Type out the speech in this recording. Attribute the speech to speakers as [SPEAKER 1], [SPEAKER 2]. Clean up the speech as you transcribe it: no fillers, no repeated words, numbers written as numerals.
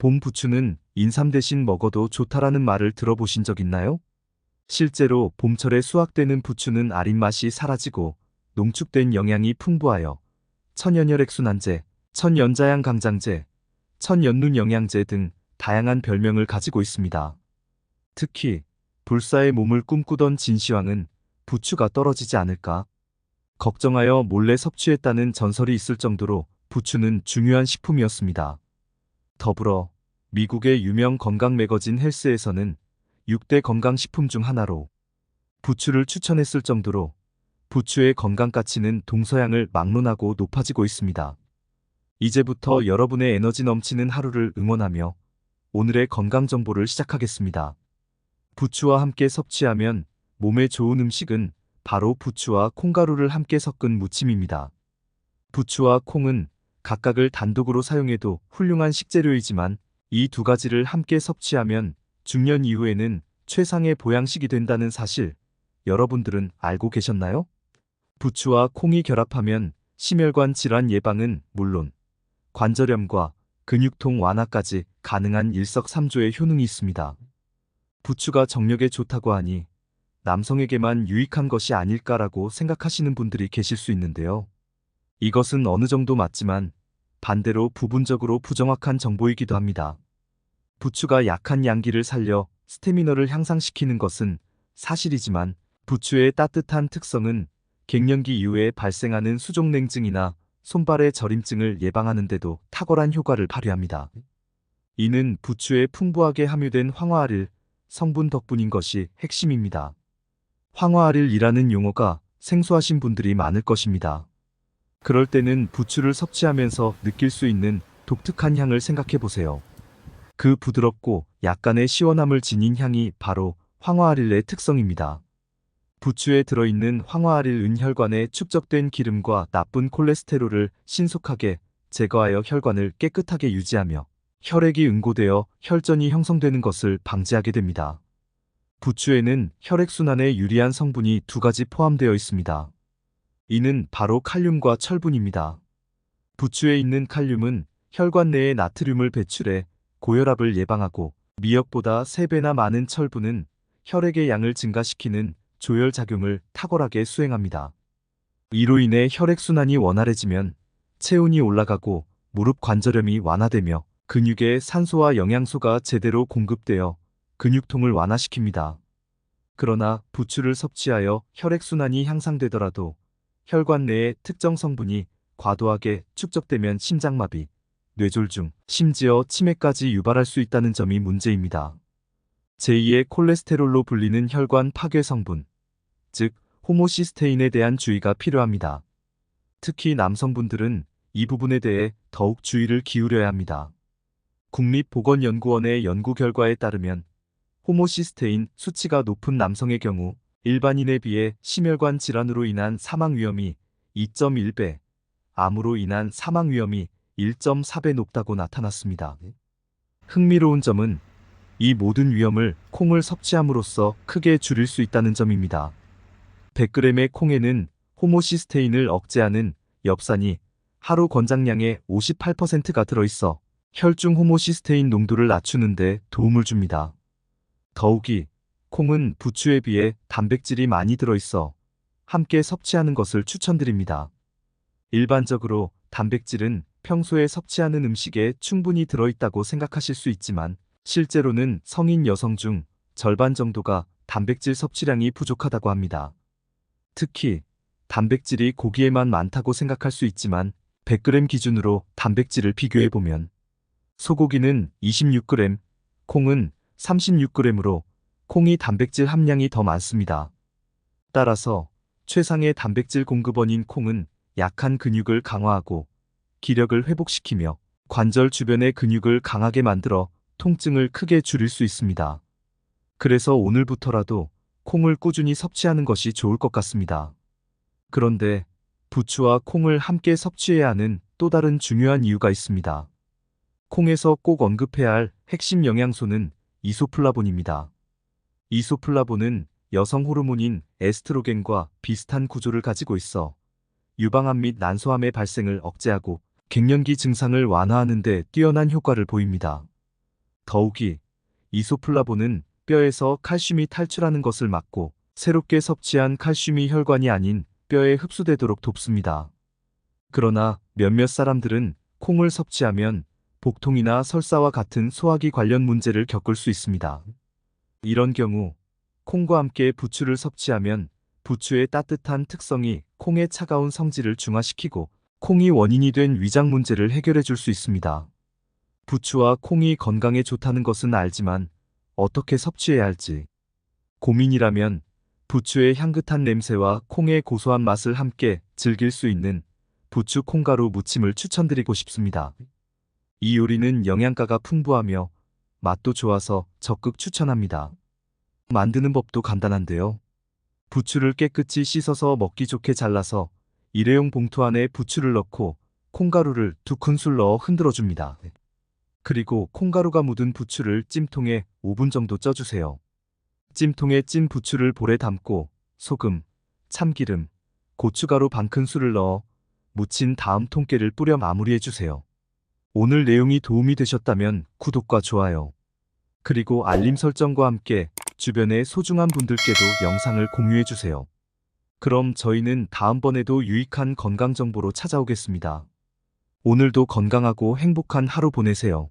[SPEAKER 1] 봄 부추는 인삼 대신 먹어도 좋다라는 말을 들어보신 적 있나요? 실제로 봄철에 수확되는 부추는 아린 맛이 사라지고 농축된 영양이 풍부하여 천연혈액순환제, 천연자양 강장제, 천연눈 영양제 등 다양한 별명을 가지고 있습니다. 특히 불사의 몸을 꿈꾸던 진시황은 부추가 떨어지지 않을까 걱정하여 몰래 섭취했다는 전설이 있을 정도로 부추는 중요한 식품이었습니다. 더불어 미국의 유명 건강 매거진 헬스에서는 6대 건강식품 중 하나로 부추를 추천했을 정도로 부추의 건강 가치는 동서양을 막론하고 높아지고 있습니다. 이제부터 여러분의 에너지 넘치는 하루를 응원하며 오늘의 건강 정보를 시작하겠습니다. 부추와 함께 섭취하면 몸에 좋은 음식은 바로 부추와 콩가루를 함께 섞은 무침입니다. 부추와 콩은 각각을 단독으로 사용해도 훌륭한 식재료이지만 이 두 가지를 함께 섭취하면 중년 이후에는 최상의 보양식이 된다는 사실, 여러분들은 알고 계셨나요? 부추와 콩이 결합하면 심혈관 질환 예방은 물론 관절염과 근육통 완화까지 가능한 일석삼조의 효능이 있습니다. 부추가 정력에 좋다고 하니 남성에게만 유익한 것이 아닐까라고 생각하시는 분들이 계실 수 있는데요. 이것은 어느 정도 맞지만 반대로 부분적으로 부정확한 정보이기도 합니다. 부추가 약한 양기를 살려 스태미너를 향상시키는 것은 사실이지만 부추의 따뜻한 특성은 갱년기 이후에 발생하는 수족냉증이나 손발의 저림증을 예방하는 데도 탁월한 효과를 발휘합니다. 이는 부추에 풍부하게 함유된 황화알일 성분 덕분인 것이 핵심입니다. 황화알일이라는 용어가 생소하신 분들이 많을 것입니다. 그럴 때는 부추를 섭취하면서 느낄 수 있는 독특한 향을 생각해 보세요. 그 부드럽고 약간의 시원함을 지닌 향이 바로 황화알일의 특성입니다. 부추에 들어있는 황화알일은 혈관에 축적된 기름과 나쁜 콜레스테롤을 신속하게 제거하여 혈관을 깨끗하게 유지하며 혈액이 응고되어 혈전이 형성되는 것을 방지하게 됩니다. 부추에는 혈액순환에 유리한 성분이 두 가지 포함되어 있습니다. 이는 바로 칼륨과 철분입니다. 부추에 있는 칼륨은 혈관 내에 나트륨을 배출해 고혈압을 예방하고 미역보다 3배나 많은 철분은 혈액의 양을 증가시키는 조혈작용을 탁월하게 수행합니다. 이로 인해 혈액순환이 원활해지면 체온이 올라가고 무릎 관절염이 완화되며 근육에 산소와 영양소가 제대로 공급되어 근육통을 완화시킵니다. 그러나 부추를 섭취하여 혈액순환이 향상되더라도 혈관 내에 특정 성분이 과도하게 축적되면 심장마비, 뇌졸중, 심지어 치매까지 유발할 수 있다는 점이 문제입니다. 제2의 콜레스테롤로 불리는 혈관 파괴 성분, 즉 호모시스테인에 대한 주의가 필요합니다. 특히 남성분들은 이 부분에 대해 더욱 주의를 기울여야 합니다. 국립보건연구원의 연구 결과에 따르면 호모시스테인 수치가 높은 남성의 경우 일반인에 비해 심혈관 질환으로 인한 사망 위험이 2.1배, 암으로 인한 사망 위험이 1.4배 높다고 나타났습니다. 흥미로운 점은 이 모든 위험을 콩을 섭취함으로써 크게 줄일 수 있다는 점입니다. 100g의 콩에는 호모시스테인을 억제하는 엽산이 하루 권장량의 58%가 들어있어 혈중 호모시스테인 농도를 낮추는 데 도움을 줍니다. 더욱이 콩은 부추에 비해 단백질이 많이 들어있어 함께 섭취하는 것을 추천드립니다. 일반적으로 단백질은 평소에 섭취하는 음식에 충분히 들어있다고 생각하실 수 있지만 실제로는 성인 여성 중 절반 정도가 단백질 섭취량이 부족하다고 합니다. 특히 단백질이 고기에만 많다고 생각할 수 있지만 100g 기준으로 단백질을 비교해보면 소고기는 26g, 콩은 36g으로 콩이 단백질 함량이 더 많습니다. 따라서 최상의 단백질 공급원인 콩은 약한 근육을 강화하고 기력을 회복시키며 관절 주변의 근육을 강하게 만들어 통증을 크게 줄일 수 있습니다. 그래서 오늘부터라도 콩을 꾸준히 섭취하는 것이 좋을 것 같습니다. 그런데 부추와 콩을 함께 섭취해야 하는 또 다른 중요한 이유가 있습니다. 콩에서 꼭 언급해야 할 핵심 영양소는 이소플라본입니다. 이소플라본은 여성 호르몬인 에스트로겐과 비슷한 구조를 가지고 있어 유방암 및 난소암의 발생을 억제하고 갱년기 증상을 완화하는 데 뛰어난 효과를 보입니다. 더욱이 이소플라본은 뼈에서 칼슘이 탈출하는 것을 막고 새롭게 섭취한 칼슘이 혈관이 아닌 뼈에 흡수되도록 돕습니다. 그러나 몇몇 사람들은 콩을 섭취하면 복통이나 설사와 같은 소화기 관련 문제를 겪을 수 있습니다. 이런 경우 콩과 함께 부추를 섭취하면 부추의 따뜻한 특성이 콩의 차가운 성질을 중화시키고 콩이 원인이 된 위장 문제를 해결해 줄 수 있습니다. 부추와 콩이 건강에 좋다는 것은 알지만 어떻게 섭취해야 할지 고민이라면 부추의 향긋한 냄새와 콩의 고소한 맛을 함께 즐길 수 있는 부추 콩가루 무침을 추천드리고 싶습니다. 이 요리는 영양가가 풍부하며 맛도 좋아서 적극 추천합니다. 만드는 법도 간단한데요. 부추를 깨끗이 씻어서 먹기 좋게 잘라서 일회용 봉투 안에 부추를 넣고 콩가루를 2큰술 넣어 흔들어 줍니다. 그리고 콩가루가 묻은 부추를 찜통에 5분 정도 쪄주세요. 찜통에 찐 부추를 볼에 담고 소금, 참기름, 고춧가루 반큰술을 넣어 무친 다음 통깨를 뿌려 마무리해주세요. 오늘 내용이 도움이 되셨다면 구독과 좋아요, 그리고 알림 설정과 함께 주변의 소중한 분들께도 영상을 공유해주세요. 그럼 저희는 다음번에도 유익한 건강 정보로 찾아오겠습니다. 오늘도 건강하고 행복한 하루 보내세요.